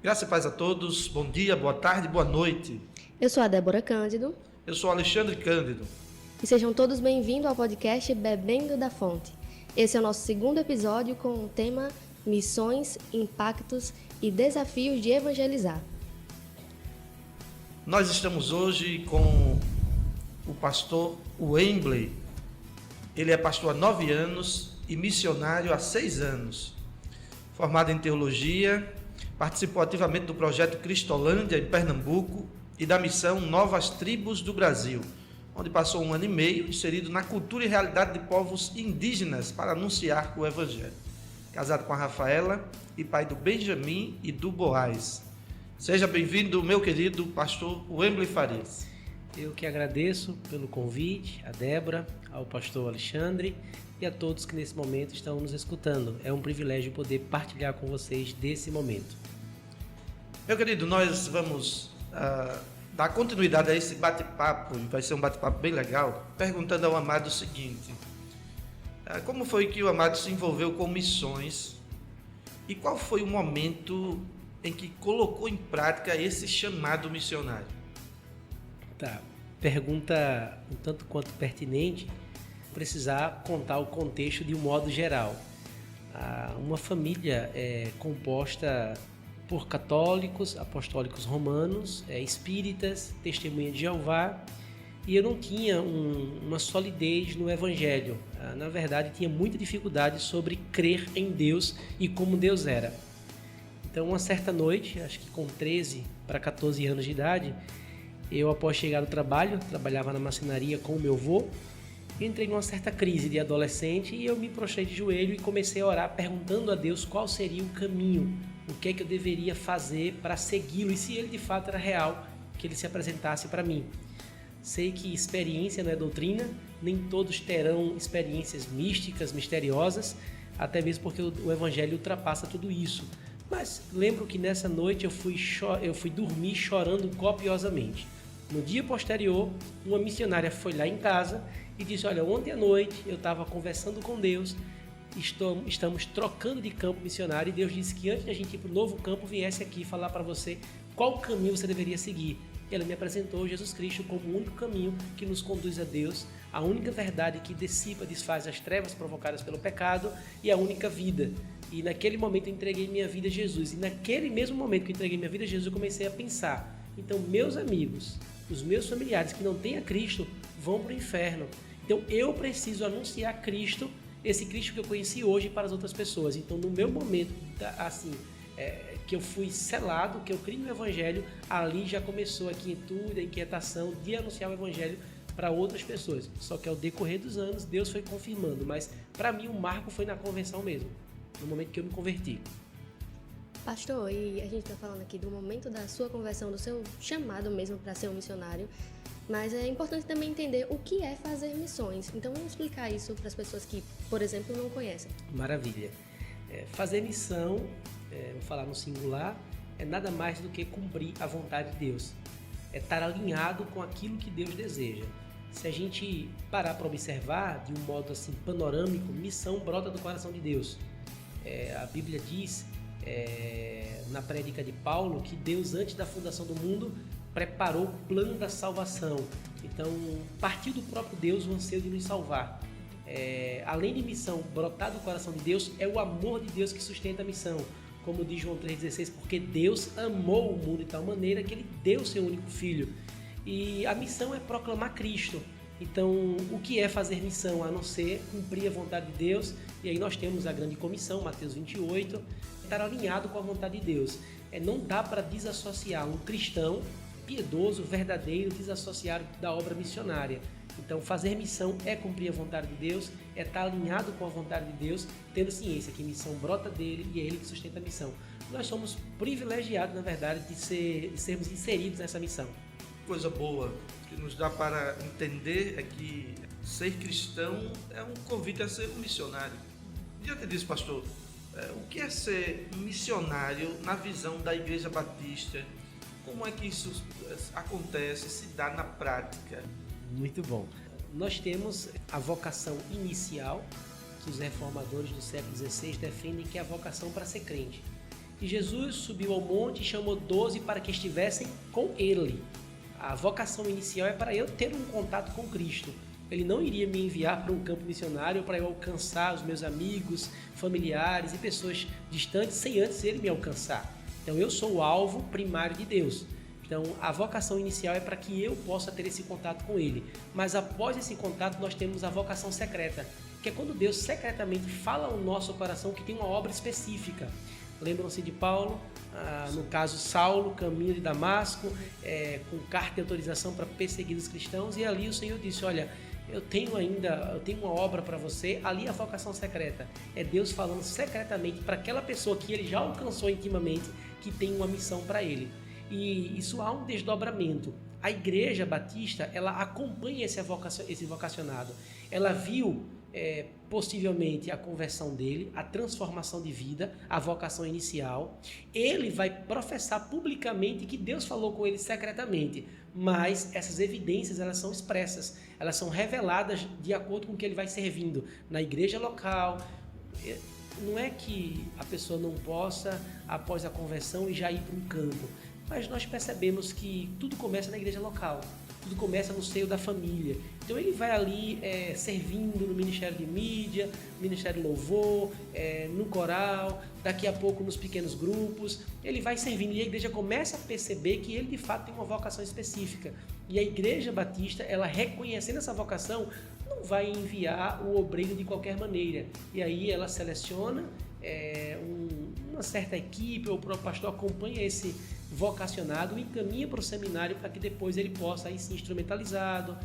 Graça e paz a todos, bom dia, boa tarde, boa noite. Eu sou a Débora Cândido. Eu sou Alexandre Cândido. E sejam todos bem-vindos ao podcast Bebendo da Fonte. Esse é o nosso segundo episódio com o tema Missões, Impactos e Desafios de Evangelizar. Nós estamos hoje com o pastor Wembley. Ele é pastor há 9 anos e missionário há 6 anos. Formado em teologia, participou ativamente do projeto Cristolândia em Pernambuco e da missão Novas Tribos do Brasil, onde passou 1 ano e meio inserido na cultura e realidade de povos indígenas para anunciar o Evangelho. Casado com a Rafaela e pai do Benjamin e do Boaz. Seja bem-vindo, meu querido pastor Wembley Farias. Eu que agradeço pelo convite, a Débora, ao pastor Alexandre e a todos que nesse momento estão nos escutando. É um privilégio poder partilhar com vocês desse momento. Meu querido, nós vamos dar continuidade a esse bate-papo, vai ser um bate-papo bem legal, perguntando ao Amado o seguinte: como foi que o Amado se envolveu com missões e qual foi o momento em que colocou em prática esse chamado missionário? Tá, pergunta um tanto quanto pertinente, precisar contar o contexto de um modo geral. Uma família é composta por católicos, apostólicos romanos, espíritas, testemunha de Jeová, e eu não tinha uma solidez no Evangelho. Na verdade, tinha muita dificuldade sobre crer em Deus e como Deus era. Então, uma certa noite, acho que com 13 para 14 anos de idade, eu, após chegar do trabalho, trabalhava na marcenaria com o meu avô, entrei numa certa crise de adolescente e eu me prostrei de joelho e comecei a orar perguntando a Deus qual seria o caminho, o que é que eu deveria fazer para segui-lo e se ele de fato era real, que ele se apresentasse para mim. Sei que experiência não é doutrina, nem todos terão experiências místicas, misteriosas, até mesmo porque o Evangelho ultrapassa tudo isso. Mas lembro que nessa noite eu fui dormir chorando copiosamente. No dia posterior, uma missionária foi lá em casa e disse: olha, ontem à noite eu estava conversando com Deus, estamos trocando de campo missionário e Deus disse que antes de a gente ir para o novo campo, viesse aqui falar para você qual caminho você deveria seguir. Ela me apresentou Jesus Cristo como o único caminho que nos conduz a Deus, a única verdade que dissipa, desfaz as trevas provocadas pelo pecado e a única vida. E naquele momento eu entreguei minha vida a Jesus. E naquele mesmo momento que eu entreguei minha vida a Jesus, eu comecei a pensar: então meus amigos, os meus familiares que não têm a Cristo vão para o inferno. Então eu preciso anunciar Cristo, esse Cristo que eu conheci hoje, para as outras pessoas. Então no meu momento, assim, que eu fui selado, que eu criei no Evangelho, ali já começou a quietude, a inquietação de anunciar o Evangelho para outras pessoas. Só que ao decorrer dos anos, Deus foi confirmando. Mas para mim o marco foi na convenção mesmo, no momento que eu me converti. Pastor, e a gente está falando aqui do momento da sua conversão, do seu chamado mesmo para ser um missionário, mas é importante também entender o que é fazer missões. Então vamos explicar isso para as pessoas que, por exemplo, não conhecem. Maravilha. Fazer missão, vou falar no singular, é nada mais do que cumprir a vontade de Deus. É estar alinhado com aquilo que Deus deseja. Se a gente parar para observar de um modo assim panorâmico, missão brota do coração de Deus. A Bíblia diz, na prédica de Paulo, que Deus, antes da fundação do mundo, preparou o plano da salvação. Então, partiu do próprio Deus o anseio de nos salvar. Além de missão brotar do coração de Deus, é o amor de Deus que sustenta a missão. Como diz João 3,16, porque Deus amou o mundo de tal maneira que Ele deu o seu único Filho. E a missão é proclamar Cristo. Então, o que é fazer missão, a não ser cumprir a vontade de Deus? E aí nós temos a grande comissão, Mateus 28, estar alinhado com a vontade de Deus. Não dá para desassociar um cristão piedoso, verdadeiro, desassociado da obra missionária. Então, fazer missão é cumprir a vontade de Deus, é estar alinhado com a vontade de Deus, tendo ciência que missão brota dele e é ele que sustenta a missão. Nós somos privilegiados, na verdade, de sermos inseridos nessa missão. Coisa boa que nos dá para entender é que ser cristão é um convite a ser um missionário. Diante disso, pastor, o que é ser missionário na visão da Igreja Batista? Como é que isso acontece, se dá na prática? Muito bom. Nós temos a vocação inicial, que os reformadores do século XVI defendem que é a vocação para ser crente. E Jesus subiu ao monte e chamou 12 para que estivessem com ele. A vocação inicial é para eu ter um contato com Cristo. Ele não iria me enviar para um campo missionário para eu alcançar os meus amigos, familiares e pessoas distantes sem antes ele me alcançar. Então eu sou o alvo primário de Deus. Então a vocação inicial é para que eu possa ter esse contato com ele. Mas após esse contato nós temos a vocação secreta, que é quando Deus secretamente fala ao nosso coração que tem uma obra específica. Lembram-se de Paulo, no caso Saulo, caminho de Damasco, com carta de autorização para perseguir os cristãos, e ali o Senhor disse, olha, eu tenho uma obra para você. Ali a vocação secreta é Deus falando secretamente para aquela pessoa que ele já alcançou intimamente, que tem uma missão para ele. E isso há um desdobramento. A Igreja Batista, ela acompanha esse vocacionado. Ela viu possivelmente a conversão dele, a transformação de vida, a vocação inicial. Ele vai professar publicamente que Deus falou com ele secretamente, mas essas evidências elas são expressas, elas são reveladas de acordo com o que ele vai servindo na igreja local. Não é que a pessoa não possa, após a conversão, já ir para um campo, mas nós percebemos que tudo começa na igreja local. Tudo começa no seio da família. Então ele vai ali servindo no Ministério de Mídia, Ministério de Louvor, no coral, daqui a pouco nos pequenos grupos. Ele vai servindo e a igreja começa a perceber que ele de fato tem uma vocação específica. E a Igreja Batista, ela reconhecendo essa vocação, não vai enviar o obreiro de qualquer maneira. E aí ela seleciona uma certa equipe, ou o próprio pastor acompanha esse vocacionado e encaminha para o seminário para que depois ele possa aí ser instrumentalizado,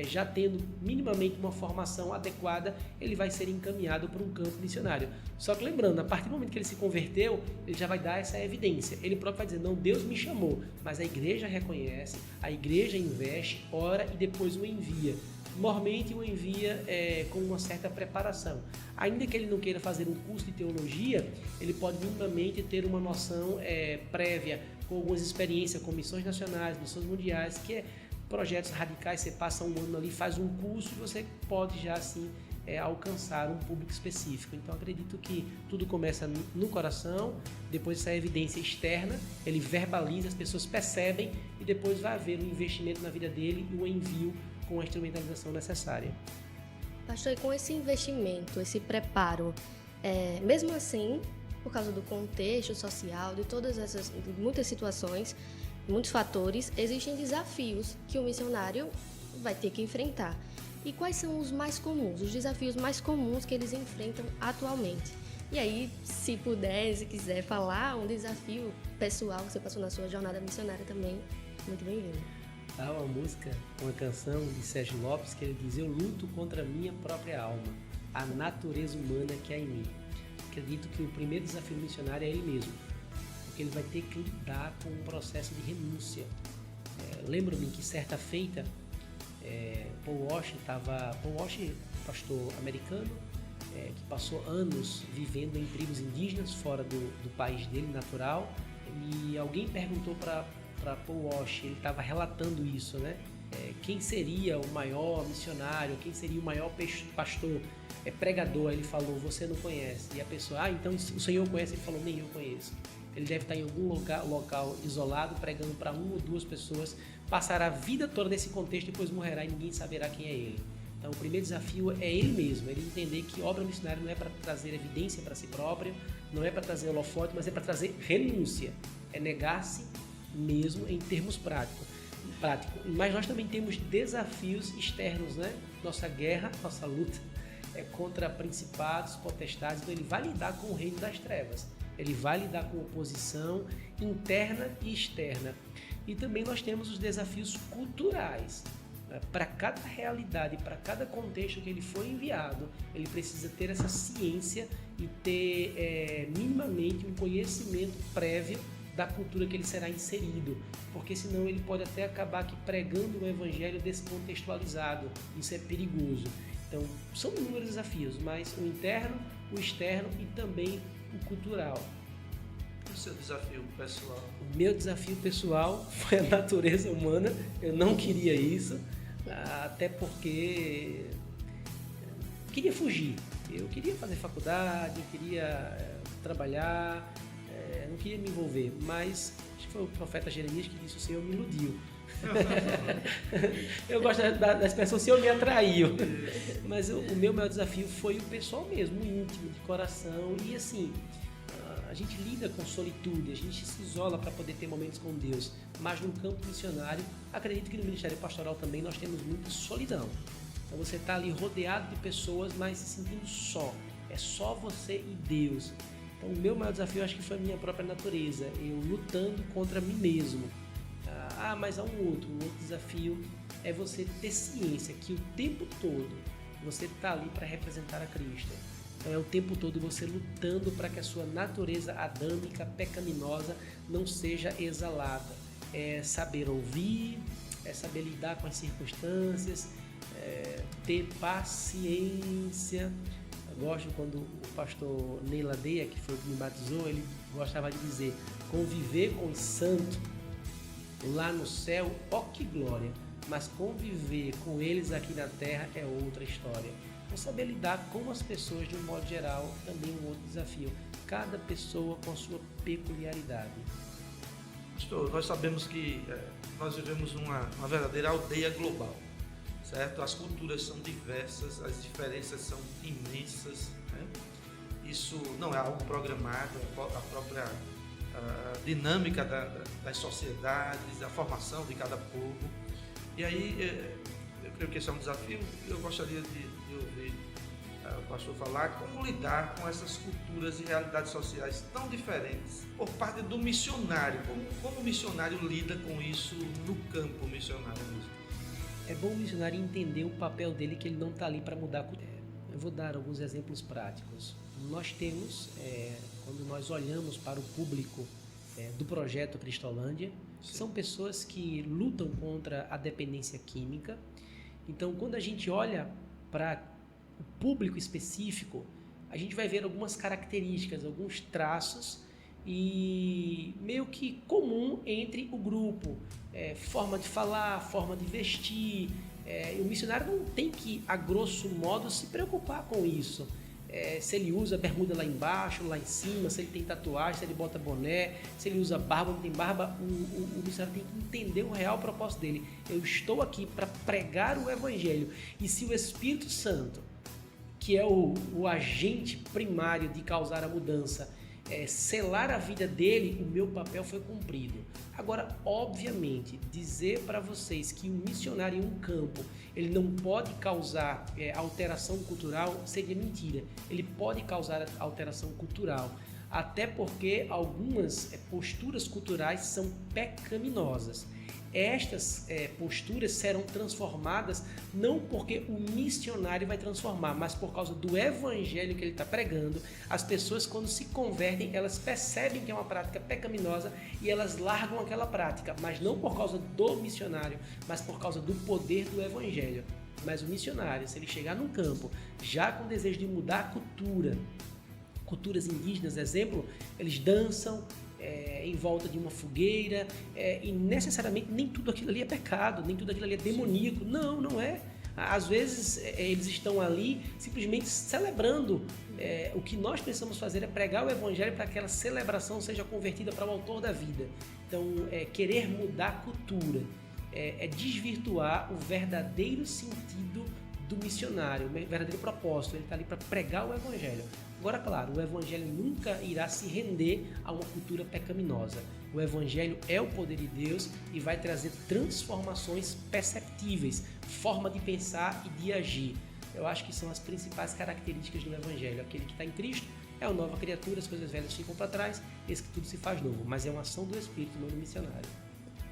já tendo minimamente uma formação adequada, ele vai ser encaminhado para um campo missionário. Só que lembrando, a partir do momento que ele se converteu, ele já vai dar essa evidência. Ele próprio vai dizer, não, Deus me chamou, mas a igreja reconhece, a igreja investe, ora e depois o envia. Normalmente o envia com uma certa preparação. Ainda que ele não queira fazer um curso de teologia, ele pode minimamente ter uma noção prévia, com algumas experiências com missões nacionais, missões mundiais, que é projetos radicais. Você passa um ano ali, faz um curso e você pode já assim alcançar um público específico. Então acredito que tudo começa no coração, depois essa evidência externa, ele verbaliza, as pessoas percebem e depois vai haver um investimento na vida dele e um envio com a instrumentalização necessária. Pastor, e com esse investimento, esse preparo, mesmo assim, por causa do contexto social, de muitas situações, muitos fatores, existem desafios que o missionário vai ter que enfrentar. E quais são os mais comuns, os desafios mais comuns que eles enfrentam atualmente? E aí, se puder, se quiser falar um desafio pessoal que você passou na sua jornada missionária também, muito bem-vindo. Há uma música, uma canção de Sérgio Lopes que ele diz, eu luto contra a minha própria alma, a natureza humana que há em mim. Acredito que o primeiro desafio missionário é ele mesmo, porque ele vai ter que lidar com um processo de renúncia. Lembro-me que certa feita, Paul Washer, pastor americano, que passou anos vivendo em tribos indígenas fora do país dele, natural, e alguém perguntou para Paul Washer, ele estava relatando isso, né? Quem seria o maior missionário, quem seria o maior pastor, pregador? Ele falou, você não conhece. E a pessoa, então o Senhor conhece? Ele falou, nem eu conheço. Ele deve estar em algum local isolado, pregando para 1 ou 2 pessoas, passará a vida toda nesse contexto, depois morrerá e ninguém saberá quem é ele. Então o primeiro desafio é ele mesmo, ele entender que obra missionária não é para trazer evidência para si próprio, não é para trazer holofote, mas é para trazer renúncia, é negar-se mesmo em termos práticos. Mas nós também temos desafios externos, né? Nossa guerra, nossa luta é contra principados, potestades, então ele vai lidar com o reino das trevas, ele vai lidar com oposição interna e externa. E também nós temos os desafios culturais. Para cada realidade, para cada contexto que ele foi enviado, ele precisa ter essa ciência e ter minimamente um conhecimento prévio da cultura que ele será inserido, porque senão ele pode até acabar aqui pregando um evangelho descontextualizado. Isso é perigoso. Então, são inúmeros desafios, mas o interno, o externo e também o cultural. E o seu desafio pessoal? O meu desafio pessoal foi a natureza humana. Eu não queria isso, até porque eu queria fugir. Eu queria fazer faculdade, eu queria trabalhar, não queria me envolver, mas acho que foi o profeta Jeremias que disse: o Senhor me iludiu. Eu gosto da expressão "o Senhor me atraiu", mas o meu maior desafio foi o pessoal mesmo, o íntimo, de coração. E assim, a gente lida com solitude, a gente se isola para poder ter momentos com Deus, mas no campo missionário, acredito que no ministério pastoral também nós temos muita solidão. Então você está ali rodeado de pessoas, mas se sentindo só. É só você e Deus. Então o meu maior desafio, acho que foi a minha própria natureza, eu lutando contra mim mesmo. Mas há um outro desafio é você ter ciência que o tempo todo você está ali para representar a Cristo. Então é o tempo todo você lutando para que a sua natureza adâmica, pecaminosa, não seja exalada. É saber ouvir, é saber lidar com as circunstâncias, ter paciência. Eu gosto quando o pastor Ney Ladeia, que foi o que me batizou, ele gostava de dizer: conviver com os santos lá no céu, ó que glória, mas conviver com eles aqui na terra é outra história. Então, saber lidar com as pessoas de um modo geral também é um outro desafio. Cada pessoa com a sua peculiaridade. Pastor, nós sabemos que nós vivemos uma verdadeira aldeia global, certo? As culturas são diversas, as diferenças são imensas, né? Isso não é algo programado, a própria dinâmica das sociedades, a formação de cada povo. E aí, eu creio que esse é um desafio. Eu gostaria de ouvir o pastor falar como lidar com essas culturas e realidades sociais tão diferentes por parte do missionário. Como o missionário lida com isso no campo missionário mesmo? É bom o missionário entender o papel dele, que ele não está ali para mudar a cultura. Eu vou dar alguns exemplos práticos. Nós temos, quando nós olhamos para o público do projeto Cristolândia, são pessoas que lutam contra a dependência química. Então, quando a gente olha para o público específico, a gente vai ver algumas características, alguns traços e meio que comum entre o grupo. Forma de falar, forma de vestir. O missionário não tem que, a grosso modo, se preocupar com isso. Se ele usa bermuda lá embaixo, lá em cima, se ele tem tatuagem, se ele bota boné, se ele usa barba, não tem barba, o missionário tem que entender o real propósito dele. Eu estou aqui para pregar o Evangelho. E se o Espírito Santo, que é o agente primário de causar a mudança, selar a vida dele, o meu papel foi cumprido. Agora, obviamente, dizer para vocês que um missionário em um campo ele não pode causar alteração cultural seria mentira. Ele pode causar alteração cultural, até porque algumas posturas culturais são pecaminosas. Estas posturas serão transformadas não porque o missionário vai transformar, mas por causa do evangelho que ele está pregando. As pessoas, quando se convertem, elas percebem que é uma prática pecaminosa e elas largam aquela prática, mas não por causa do missionário, mas por causa do poder do evangelho. Mas o missionário, se ele chegar num campo já com desejo de mudar a cultura, culturas indígenas, exemplo, eles dançam em volta de uma fogueira, e necessariamente nem tudo aquilo ali é pecado, nem tudo aquilo ali é demoníaco. Não, não é. Às vezes eles estão ali simplesmente celebrando. O que nós precisamos fazer é pregar o Evangelho para que aquela celebração seja convertida para o autor da vida. Então, querer mudar a cultura é desvirtuar o verdadeiro sentido do missionário, o verdadeiro propósito. Ele está ali para pregar o Evangelho. Agora, claro, o Evangelho nunca irá se render a uma cultura pecaminosa. O Evangelho é o poder de Deus e vai trazer transformações perceptíveis, forma de pensar e de agir. Eu acho que são as principais características do Evangelho. Aquele que está em Cristo é uma nova criatura, as coisas velhas ficam para trás, esse que tudo se faz novo. Mas é uma ação do Espírito, não do missionário.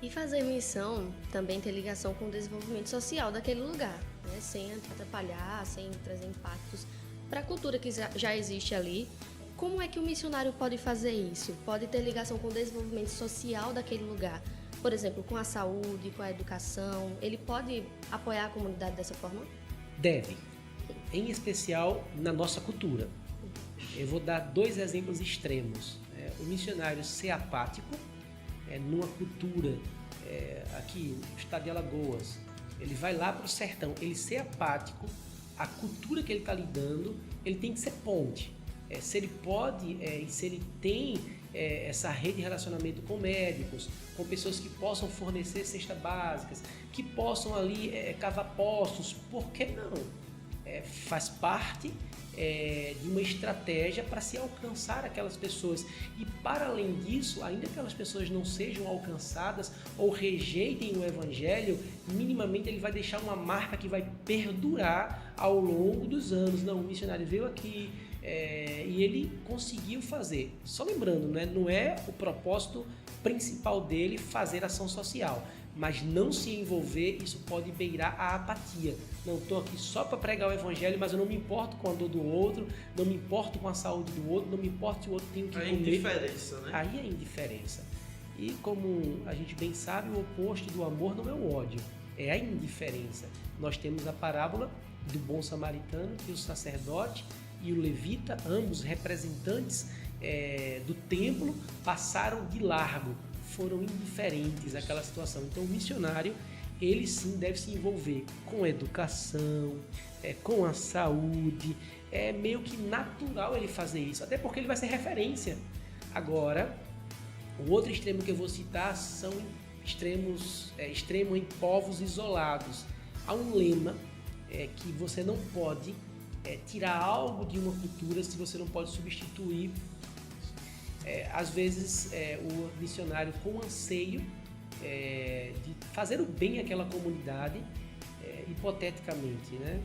E fazer missão também tem ligação com o desenvolvimento social daquele lugar, né? Sem atrapalhar, sem trazer impactos para a cultura que já existe ali. Como é que o missionário pode fazer isso? Pode ter ligação com o desenvolvimento social daquele lugar? Por exemplo, com a saúde, com a educação. Ele pode apoiar a comunidade dessa forma? Deve, em especial na nossa cultura. Eu vou dar 2 exemplos extremos. O missionário ser apático, numa cultura, aqui no estado de Alagoas, ele vai lá para o sertão, ele ser apático, a cultura que ele está lidando, ele tem que ser ponte. Se ele pode e se ele tem essa rede de relacionamento com médicos, com pessoas que possam fornecer cestas básicas, que possam ali cavar poços, por que não? Faz parte de uma estratégia para se alcançar aquelas pessoas. E para além disso, ainda que aquelas pessoas não sejam alcançadas ou rejeitem o Evangelho, minimamente ele vai deixar uma marca que vai perdurar ao longo dos anos. Não, o missionário veio aqui e ele conseguiu fazer. Só lembrando, né, não é o propósito principal dele fazer ação social, mas não se envolver, isso pode beirar a apatia. Não estou aqui só para pregar o Evangelho, mas eu não me importo com a dor do outro, não me importo com a saúde do outro, não me importo se o outro tem o que comer. A indiferença, né? Aí é indiferença. E como a gente bem sabe, o oposto do amor não é o ódio, é a indiferença. Nós temos a parábola do bom samaritano, que o sacerdote e o levita, ambos representantes do templo, passaram de largo, foram indiferentes àquela situação. Então o missionário, ele sim deve se envolver com a educação, com a saúde. É meio que natural ele fazer isso, até porque ele vai ser referência. Agora, o outro extremo que eu vou citar são extremo em povos isolados. Há um lema que você não pode tirar algo de uma cultura se você não pode substituir. Às vezes o missionário com anseio de fazer o bem àquela comunidade, hipoteticamente, né?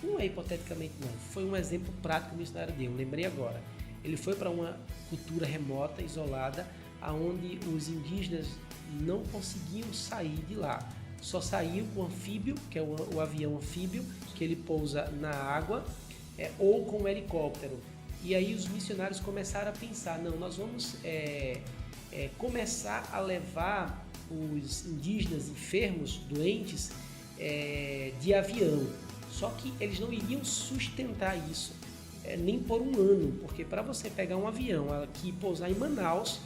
Não é hipoteticamente não, foi um exemplo prático que o missionário deu, lembrei agora. Ele foi para uma cultura remota, isolada, onde os indígenas não conseguiam sair de lá. Só saíam com o anfíbio, que é o avião anfíbio, que ele pousa na água, ou com o helicóptero. E aí os missionários começaram a pensar, não, nós vamos começar a levar os indígenas enfermos, doentes, de avião. Só que eles não iriam sustentar isso, nem por um ano, porque para você pegar um avião aqui e pousar em Manaus,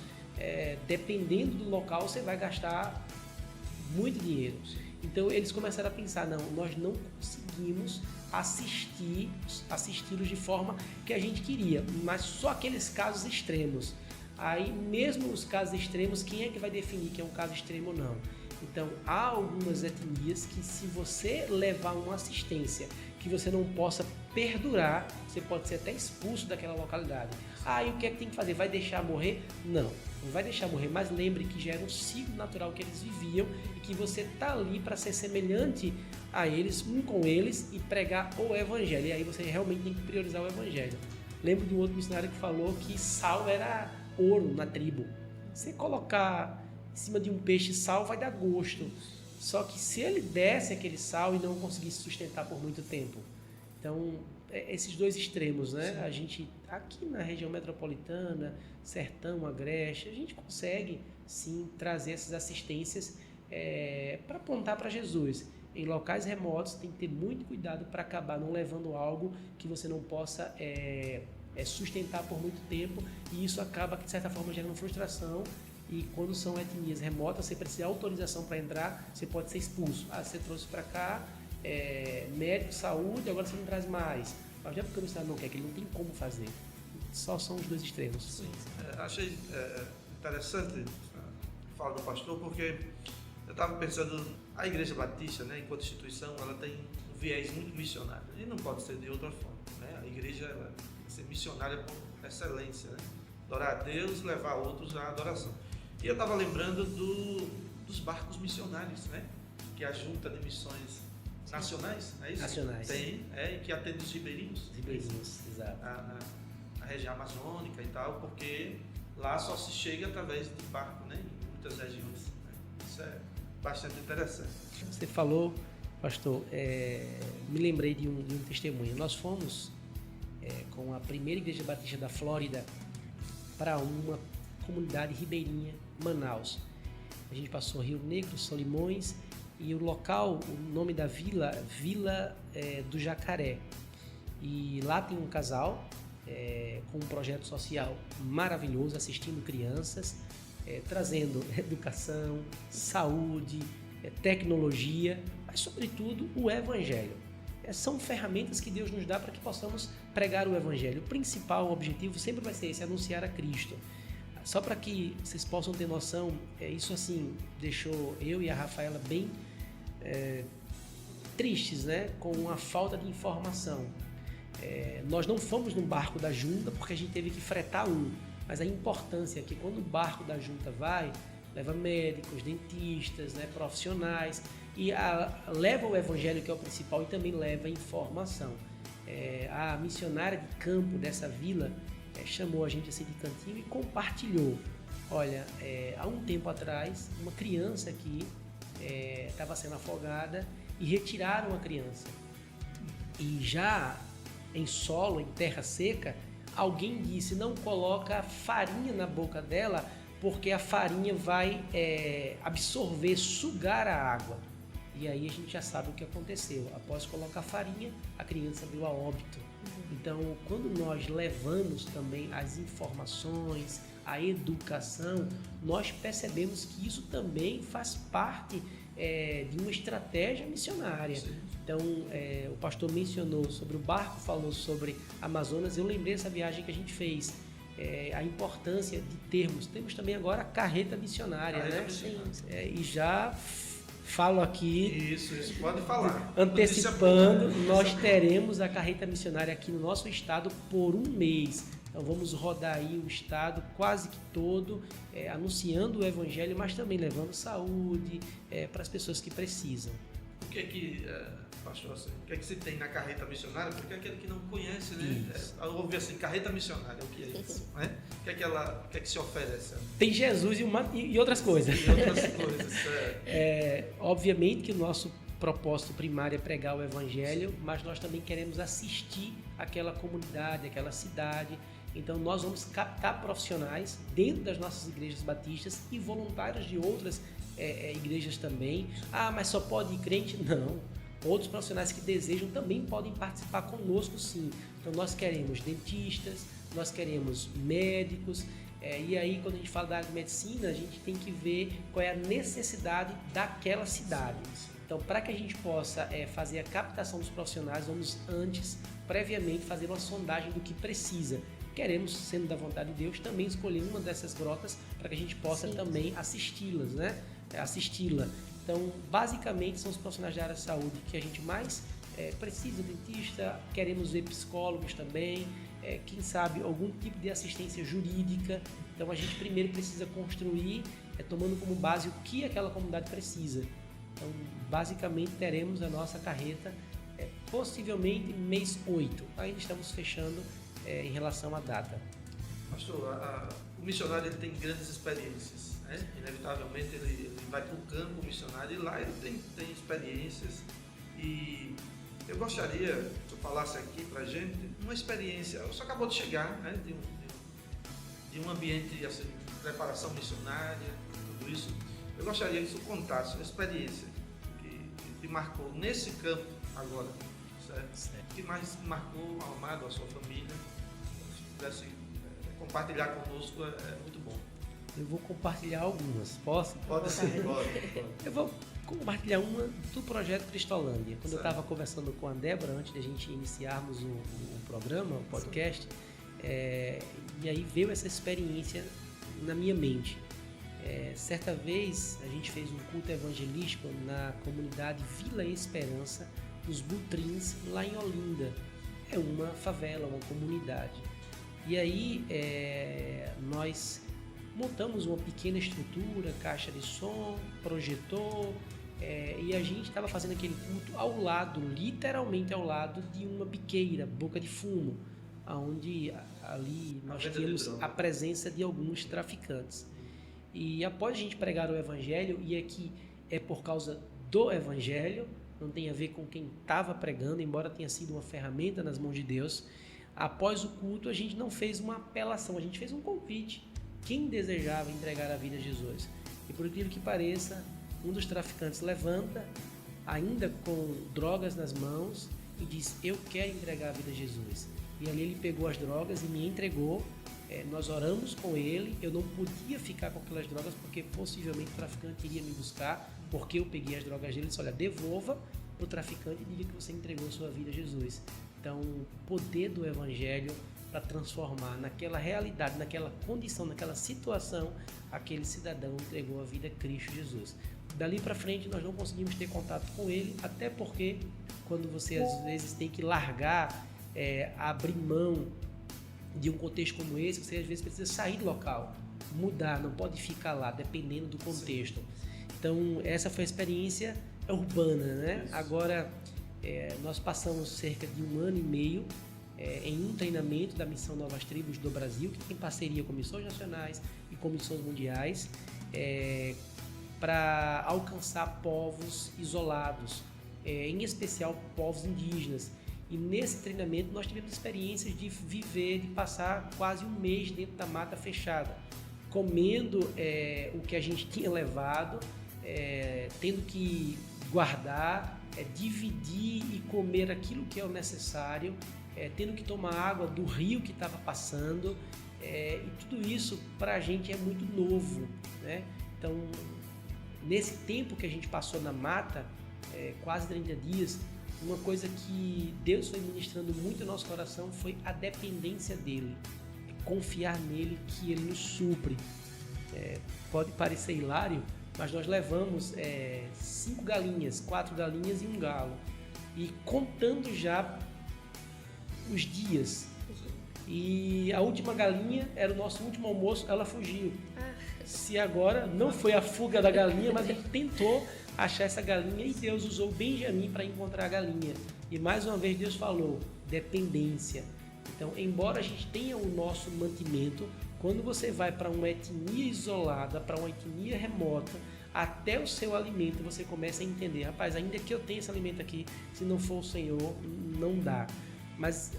dependendo do local, você vai gastar muito dinheiro. Então eles começaram a pensar, não, nós não conseguimos assisti-los de forma que a gente queria, mas só aqueles casos extremos. Aí mesmo os casos extremos, quem é que vai definir que é um caso extremo ou não? Então há algumas etnias que, se você levar uma assistência que você não possa perdurar, você pode ser até expulso daquela localidade. E o que é que tem que fazer? Vai deixar morrer? Não vai deixar morrer, mas lembre que já era um ciclo natural que eles viviam e que você está ali para ser semelhante a eles, um com eles, e pregar o Evangelho. E aí você realmente tem que priorizar o Evangelho. Lembro de um outro missionário que falou que sal era ouro na tribo. Você colocar em cima de um peixe sal vai dar gosto. Só que se ele desse aquele sal e não conseguisse sustentar por muito tempo. Então, esses dois extremos, né? Sim. A gente, aqui na região metropolitana, Sertão, Agreste, a gente consegue, sim, trazer essas assistências para apontar para Jesus. Em locais remotos, tem que ter muito cuidado para acabar não levando algo que você não possa sustentar por muito tempo, e isso acaba, de certa forma, gerando frustração. E quando são etnias remotas, você precisa de autorização para entrar, você pode ser expulso. Você trouxe para cá médico, saúde, agora você não traz mais. Mas já porque o missionário não quer, que ele não tem como fazer. Só são os dois extremos. Sim, achei interessante a fala do pastor, porque eu estava pensando, a Igreja Batista, né, enquanto instituição, ela tem um viés muito missionário, e não pode ser de outra forma, né? A igreja ela tem que ser missionária por excelência, né? Adorar a Deus, levar outros à adoração. E eu estava lembrando dos barcos missionários, né? Que é a Junta de Missões Nacionais, é isso? Nacionais. Tem, e que atende os ribeirinhos. Ribeirinhos, exato. Na região amazônica e tal, porque lá só se chega através de barco, né? Em muitas regiões. Né? Isso é bastante interessante. Você falou, pastor, me lembrei de um testemunho. Nós fomos com a primeira Igreja Batista da Flórida para uma comunidade ribeirinha, Manaus. A gente passou Rio Negro, Solimões, e o local, o nome da Vila do Jacaré. E lá tem um casal com um projeto social maravilhoso, assistindo crianças, trazendo educação, saúde, tecnologia, mas sobretudo o Evangelho. São ferramentas que Deus nos dá para que possamos pregar o Evangelho. O principal objetivo sempre vai ser esse, anunciar a Cristo. Só para que vocês possam ter noção, isso assim deixou eu e a Rafaela bem tristes, né? Com a falta de informação. Nós não fomos no barco da junta porque a gente teve que fretar mas a importância é que quando o barco da junta vai, leva médicos, dentistas, né, profissionais, e leva o evangelho, que é o principal, e também leva informação. A missionária de campo dessa vila chamou a gente assim de cantinho e compartilhou. Olha, há um tempo atrás, uma criança aqui estava sendo afogada e retiraram a criança. E já em solo, em terra seca, alguém disse: não coloca farinha na boca dela, porque a farinha vai absorver, sugar a água. E aí a gente já sabe o que aconteceu. Após colocar farinha, a criança veio a óbito. Então, quando nós levamos também as informações, a educação, nós percebemos que isso também faz parte de uma estratégia missionária. Sim. Então, o pastor mencionou sobre o barco, falou sobre Amazonas. Eu lembrei dessa viagem que a gente fez. A importância de temos também agora a carreta missionária, né? E já falo aqui, isso, pode falar. Antecipando, nós teremos a carreta missionária aqui no nosso estado por um mês. Então vamos rodar aí o estado quase que todo, anunciando o evangelho, mas também levando saúde para as pessoas que precisam. O que é que, pastor, assim, o que é que se tem na carreta missionária? Porque aquele que não conhece, né? Ouvir assim, carreta missionária, o que é isso? Né? O que é que se oferece? Tem Jesus e outras coisas. E outras coisas, obviamente que o nosso propósito primário é pregar o evangelho, mas nós também queremos assistir aquela comunidade, aquela cidade. Então nós vamos captar profissionais dentro das nossas igrejas batistas e voluntários de outras igrejas também. Mas só pode ir crente? Não. Outros profissionais que desejam também podem participar conosco, sim. Então nós queremos dentistas, nós queremos médicos, e aí quando a gente fala da área de medicina, a gente tem que ver qual é a necessidade daquela cidade. Então, para que a gente possa fazer a captação dos profissionais, vamos antes, previamente, fazer uma sondagem do que precisa. Queremos, sendo da vontade de Deus, também escolher uma dessas grotas para que a gente possa também assisti-las, né? Assisti-la. Então, basicamente, são os profissionais da área de saúde que a gente mais precisa, dentista, queremos ver psicólogos também, quem sabe algum tipo de assistência jurídica. Então, a gente primeiro precisa construir, tomando como base o que aquela comunidade precisa. Então, basicamente, teremos a nossa carreta possivelmente mês 8. Ainda estamos fechando em relação à data. Pastor, o missionário ele tem grandes experiências, né? Inevitavelmente ele vai para o campo missionário e lá ele tem experiências. E eu gostaria que você falasse aqui para a gente uma experiência. Você acabou de chegar, né, de um ambiente assim, de preparação missionária, tudo isso. Eu gostaria que você contasse uma experiência que te marcou nesse campo agora, certo? Que mais marcou ao amado, a sua família. Se pudesse compartilhar conosco, é muito bom. Eu vou compartilhar algumas, posso? Pode ser, pode. Eu vou compartilhar uma do Projeto Cristolândia. Quando eu estava conversando com a Débora, antes de a gente iniciarmos o programa, o podcast, e aí veio essa experiência na minha mente. Certa vez a gente fez um culto evangelístico na comunidade Vila Esperança, nos Butrins, lá em Olinda. É uma favela, uma comunidade. E aí nós montamos uma pequena estrutura, caixa de som, projetor, e a gente estava fazendo aquele culto ao lado, literalmente ao lado de uma biqueira, boca de fumo, onde ali nós tínhamos a presença de alguns traficantes. E após a gente pregar o evangelho, e aqui é por causa do evangelho, não tem a ver com quem estava pregando, embora tenha sido uma ferramenta nas mãos de Deus, após o culto a gente não fez uma apelação, a gente fez um convite. Quem desejava entregar a vida a Jesus? E por incrível que pareça, um dos traficantes levanta, ainda com drogas nas mãos, e diz: eu quero entregar a vida a Jesus. E ali ele pegou as drogas e me entregou. Nós oramos com ele. Eu não podia ficar com aquelas drogas porque possivelmente o traficante iria me buscar, porque eu peguei as drogas dele. Ele disse: olha, devolva o traficante e diga que você entregou sua vida a Jesus. Então, o poder do evangelho para transformar naquela realidade, naquela condição, naquela situação, aquele cidadão entregou a vida a Cristo Jesus. Dali para frente nós não conseguimos ter contato com ele, até porque quando você às vezes tem que largar, abrir mão de um contexto como esse, você às vezes precisa sair do local, mudar, não pode ficar lá, dependendo do contexto. Então essa foi a experiência urbana, né? Agora nós passamos cerca de 1 ano e meio em um treinamento da Missão Novas Tribos do Brasil, que tem parceria com missões nacionais e com missões mundiais, para alcançar povos isolados, em especial povos indígenas. E nesse treinamento nós tivemos experiências de viver, de passar quase 1 mês dentro da mata fechada, comendo o que a gente tinha levado, tendo que guardar, dividir e comer aquilo que é o necessário, tendo que tomar água do rio que estava passando, e tudo isso para a gente é muito novo, né? Então, nesse tempo que a gente passou na mata, quase 30 dias, uma coisa que Deus foi ministrando muito no nosso coração foi a dependência dele, confiar nele que ele nos supre. Pode parecer hilário, mas nós levamos 5 galinhas, 4 galinhas e 1 galo, e contando já os dias. E a última galinha era o nosso último almoço, ela fugiu. Se agora não foi a fuga da galinha, mas a gente tentou achar essa galinha e Deus usou Benjamim para encontrar a galinha. E mais uma vez Deus falou, dependência. Então, embora a gente tenha o nosso mantimento, quando você vai para uma etnia isolada, para uma etnia remota, até o seu alimento você começa a entender, rapaz, ainda que eu tenha esse alimento aqui, se não for o Senhor, não dá. Mas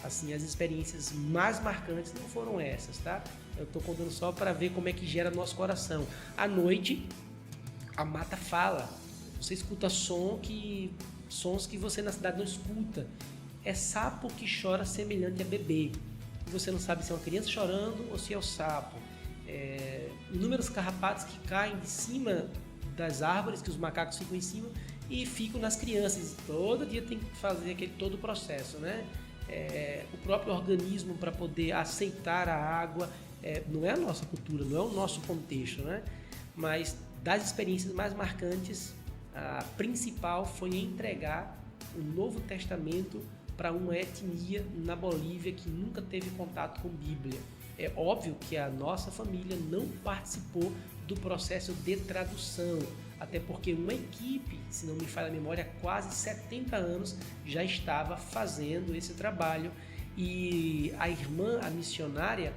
assim, as experiências mais marcantes não foram essas, tá? Eu estou contando só para ver como é que gera nosso coração. À noite, a mata fala. Você escuta sons que você na cidade não escuta. É sapo que chora semelhante a bebê. Você não sabe se é uma criança chorando ou se é o sapo. Inúmeros carrapatos que caem de cima das árvores, que os macacos ficam em cima e ficam nas crianças. Todo dia tem que fazer todo o processo, né? O próprio organismo para poder aceitar a água, não é a nossa cultura, não é o nosso contexto, né? Mas das experiências mais marcantes, a principal foi entregar o Novo Testamento para uma etnia na Bolívia que nunca teve contato com Bíblia. É óbvio que a nossa família não participou do processo de tradução, até porque uma equipe, se não me falha a memória, há quase 70 anos já estava fazendo esse trabalho. E a irmã, a missionária,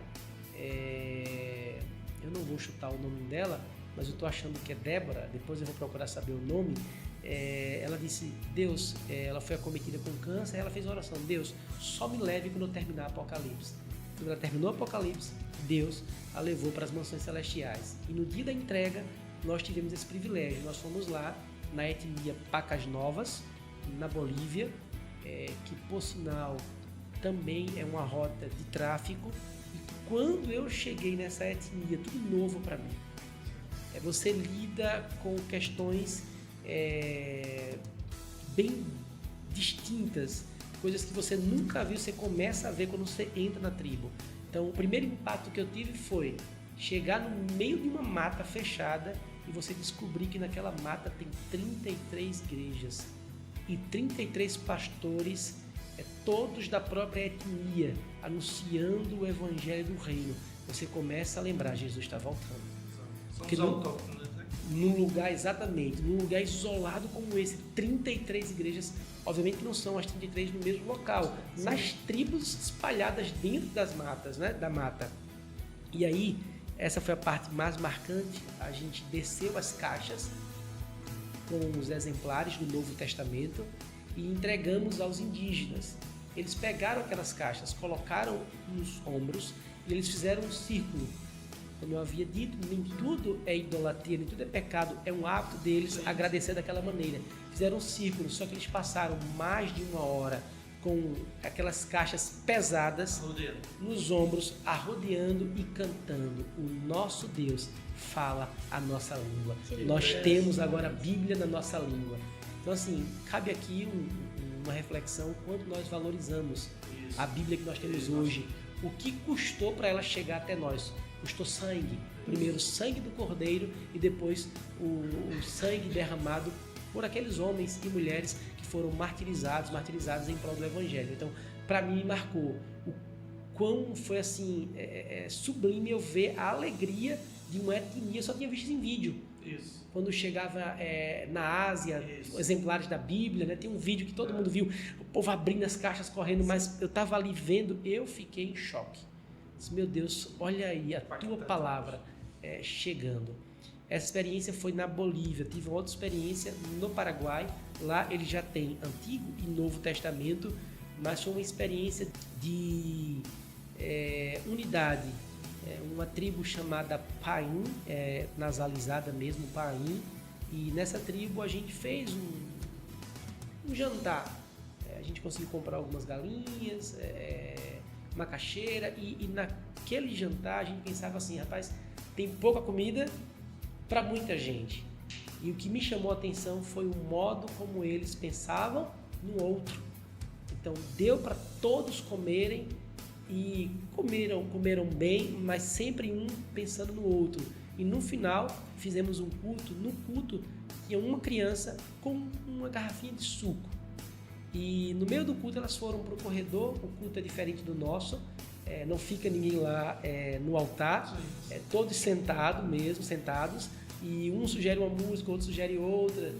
eu não vou chutar o nome dela, mas eu estou achando que é Débora, depois eu vou procurar saber o nome. Ela disse, Deus, ela foi acometida com câncer, ela fez uma oração, Deus, só me leve quando eu terminar Apocalipse. Quando ela terminou Apocalipse, Deus a levou para as mansões celestiais. E no dia da entrega, nós tivemos esse privilégio. Nós fomos lá na etnia Pacas Novas, na Bolívia, que por sinal também é uma rota de tráfico. E quando eu cheguei nessa etnia, tudo novo para mim. Você lida com questões bem distintas, coisas que você nunca viu, você começa a ver quando você entra na tribo. Então, o primeiro impacto que eu tive foi chegar no meio de uma mata fechada e você descobrir que naquela mata tem 33 igrejas e 33 pastores, todos da própria etnia, anunciando o evangelho do reino. Você começa a lembrar, Jesus está voltando. São os autóctones, né? Num lugar, exatamente, num lugar isolado como esse, 33 igrejas, obviamente que não são as 33 no mesmo local, sim, nas tribos espalhadas dentro das matas, né, da mata. E aí, essa foi a parte mais marcante, a gente desceu as caixas com os exemplares do Novo Testamento e entregamos aos indígenas. Eles pegaram aquelas caixas, colocaram nos ombros e eles fizeram um círculo. Como eu havia dito, nem tudo é idolatria, nem tudo é pecado, é um hábito deles agradecer daquela maneira. Fizeram um círculo, só que eles passaram mais de 1 hora com aquelas caixas pesadas nos ombros, arrodeando e cantando. O nosso Deus fala a nossa língua. Nós temos agora a Bíblia na nossa língua. Então, assim, cabe aqui um uma reflexão quando nós valorizamos a Bíblia que nós temos hoje. O que custou para ela chegar até nós? Custou sangue. Primeiro o sangue do Cordeiro e depois o sangue derramado por aqueles homens e mulheres que foram martirizados em prol do Evangelho. Então, para mim, marcou o quão foi assim sublime eu ver a alegria de uma etnia. Eu só tinha visto isso em vídeo. Isso. Quando chegava na Ásia, exemplares da Bíblia, né? Tem um vídeo que todo mundo viu, o povo abrindo as caixas, correndo, mas eu estava ali vendo, eu fiquei em choque. Disse, meu Deus, olha aí a tua palavra chegando. Essa experiência foi na Bolívia, tive uma outra experiência no Paraguai, lá ele já tem Antigo e Novo Testamento, mas foi uma experiência de unidade. Uma tribo chamada Paim, nasalizada mesmo, Paim, e nessa tribo a gente fez um jantar. A gente conseguiu comprar algumas galinhas, macaxeira, e naquele jantar a gente pensava assim, rapaz, tem pouca comida para muita gente. E o que me chamou a atenção foi o modo como eles pensavam no outro. Então deu para todos comerem, e comeram bem, mas sempre um pensando no outro. E no final fizemos um culto. No culto tinha uma criança com uma garrafinha de suco. E no meio do culto elas foram para o corredor. O culto é diferente do nosso, não fica ninguém lá no altar, todos sentados, e um sugere uma música, outro sugere outra.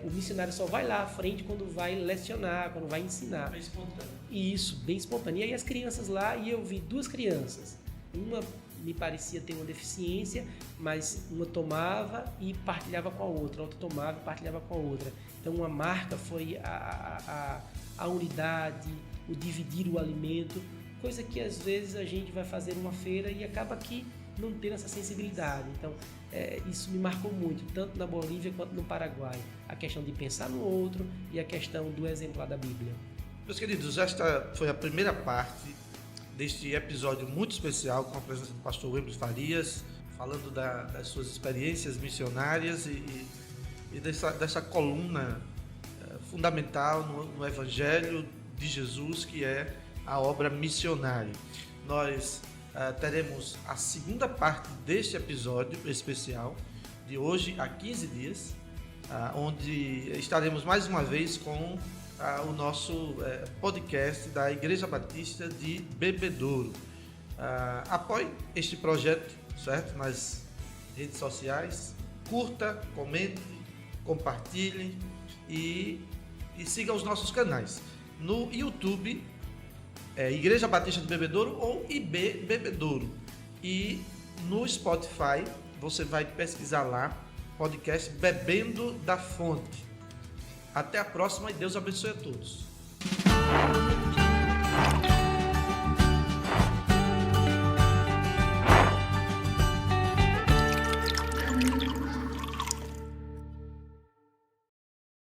O missionário só vai lá à frente quando vai lecionar, quando vai ensinar. Bem espontâneo. Isso, bem espontâneo. E aí as crianças lá, e eu vi duas crianças. Uma me parecia ter uma deficiência, mas uma tomava e partilhava com a outra, a outra tomava e partilhava com a outra. Então uma marca foi a unidade, o dividir o alimento, coisa que às vezes a gente vai fazer uma feira e acaba que não tendo essa sensibilidade. Então isso me marcou muito, tanto na Bolívia quanto no Paraguai, a questão de pensar no outro e a questão do exemplar da Bíblia. Meus queridos, esta foi a primeira parte deste episódio muito especial com a presença do pastor Wembley Farias, falando das suas experiências missionárias e dessa coluna fundamental no Evangelho de Jesus, que é a obra missionária. Nós teremos a segunda parte deste episódio especial, de hoje a 15 dias, onde estaremos mais uma vez com o nosso podcast da Igreja Batista de Bebedouro. Apoie este projeto, certo? Nas redes sociais, curta, comente, compartilhe e siga os nossos canais. No YouTube, Igreja Batista de Bebedouro ou IB Bebedouro. E no Spotify, você vai pesquisar lá, podcast Bebendo da Fonte. Até a próxima e Deus abençoe a todos.